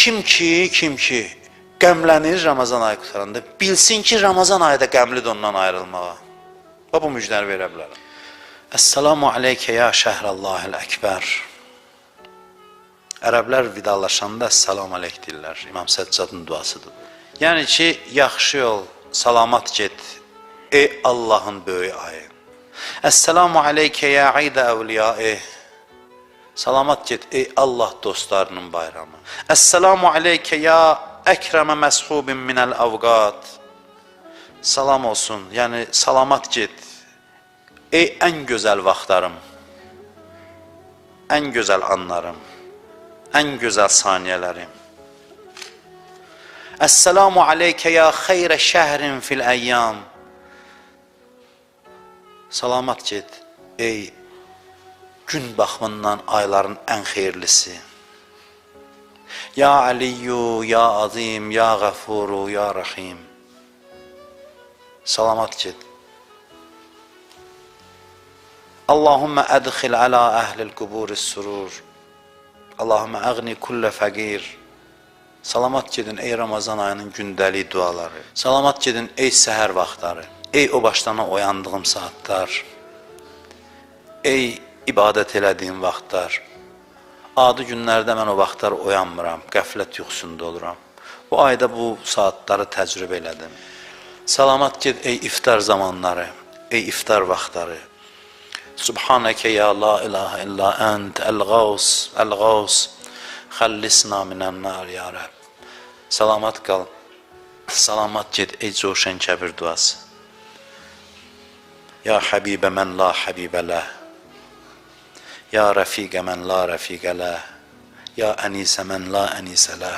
Kim ki qəmlənir Ramazan ayı qutaranda, bilsin ki, Ramazan ayı da qəmlidir ondan ayrılmağa. Və bu müjdəni verə bilərəm. Əssalamu aleykə ya şəhrəllahil əkbər. Ərəblər vidalaşanda əssalamu aleyk deyirlər. İmam Səccadın duasıdır. Yəni ki, yaxşı yol, salamat get, ey Allahın böyük ayı. Əssalamu aleykə ya idə əvliyai. Salamat get, ey Allah dostlarının bayramı. Əssalamu aleykə ya əkrəmə məshubin minəl avqat. Salam olsun, yəni salamat get, ey ən gözəl vaxtlarım, ən gözəl anlarım, ən gözəl saniyələrim. Əssalamu aleykə ya xeyrə şəhrin fil əyyam. Salamat get, ey gün baxımından ayların ən xeyirlisi. Ya Aliyyu, ya Azim, ya Ğafuru, ya Rahim. Salamat get. Allahümme ədxil alə əhlil quburis surur. Allahümme əğni kullə fəqir. Salamat gedin ey Ramazan ayının gündəlik duaları. Salamat gedin ey səhər vaxtları. Ey o başdana oyandığım saatlar. Ey ibadət elədiyim vaxtlar. Adi günlərdə mən o vaxtlar oyanmıram, qəflət yuxusunda oluram. Bu ayda bu saatları təcrübə elədim. Salamat ged ey iftar zamanları, ey iftar vaxtları. Subhanəkə ya la ilahə illa ənt, əl-Qaus, əl-Qaus, xəllisna minən-nar ya Rəbb. Salamat qal, salamat ged ey coşan kəbir duası. Ya Həbibə mən la Həbibə ləh. Ya rəfiqə mən la rəfiqə ləh. Ya ənisə mən la ənisə ləh.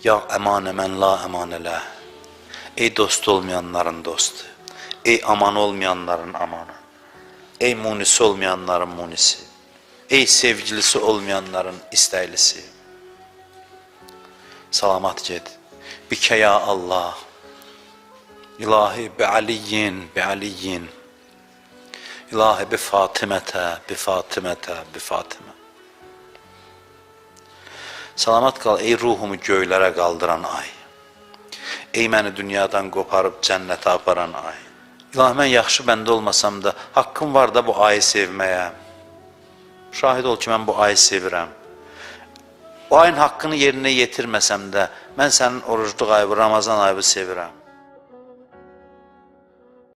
Ya əmanə mən la əmanə ləh. Ey dost olmayanların dostu. Ey aman olmayanların amanı. Ey munisi olmayanların munisi. Ey sevgilisi olmayanların istəylisi. Salamat ged. Bikə ya Allah. İlahi bi Aliyyin, bi Aliyyin. İlahi bi Fatimətə, bi Fatimətə, bi Fatimə. Salamat qal ey ruhumu göylərə qaldıran ay. Ey məni dünyadan qoparıb cənnətə aparan ay. İlahi mən yaxşı bəndə olmasam da, haqqım var da bu ayı sevməyə. Şahid ol ki, mən bu ayı sevirəm. O ayın haqqını yerinə yetirməsəm də, mən sənin orucluq ayı, Ramazan ayı sevirəm.